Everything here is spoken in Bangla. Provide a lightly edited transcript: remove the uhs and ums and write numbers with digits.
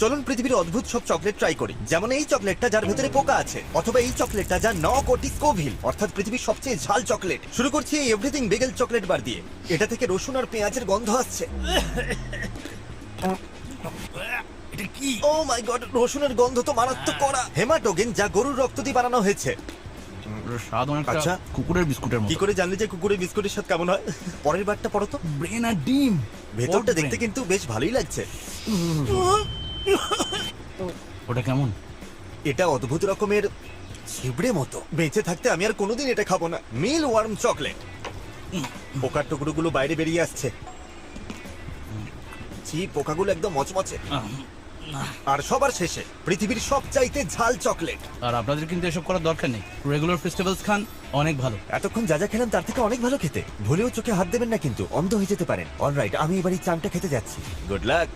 চলুন পৃথিবীর অদ্ভুত সব চকলেট ট্রাই করি, যেমন এই চকলেটটা যার ভেতরে পোকা আছে, অথবা এই চকলেটটা যা 9 কোটি স্কোভিল, অর্থাৎ পৃথিবীর সবচেয়ে ঝাল চকলেট। শুরু করছি এই এভরিথিং বেগেল চকলেট বার দিয়ে। এটা থেকে রসুন আর পেঁয়াজের গন্ধ আসছে। এটা কি? ও মাই গড, রসুনের গন্ধ তো মারাত্মক কড়া। হেমাটোগেন, যা গরুর রক্ত দিয়ে বানানো হয়েছে। স্বাদ অনেকটা আচ্ছা। কুকুরের বিস্কুটের কি মতো। করে জানলে যে কুকুরের বিস্কুটের স্বাদ কেমন হয়? পরের বারটা পড়ো তো। ব্রেন আর ডিম। ভেতরটা What দেখতে brain? কিন্তু বেশ ভালোই লাগছে। ওটা কেমন? এটা অদ্ভুত রকমের ছিবড়ে মতো। বেঁচে থাকতে আমি আর কোনোদিন এটা খাবো না। মিল ওয়ার্ম চকলেট। পোকার টুকরোগুলো বাইরে বেরিয়ে আসছে। ছি, পোকাগুলো একদম মচমচে। আর সবার শেষে পৃথিবীর সবচাইতে ঝাল চকলেট। আর আপনাদের কিন্তু এসব করার দরকার নেই। রেগুলার ফেস্টিভ্যালস খান, অনেক ভালো। এতক্ষণ যা যা খেলাম তার থেকে অনেক ভালো খেতে। ভুলেও চোখে হাত দেবেন না কিন্তু, অন্ধ হয়ে যেতে পারেন। অলরাইট, আমি এবার এই চামটা খেতে যাচ্ছি। Good luck.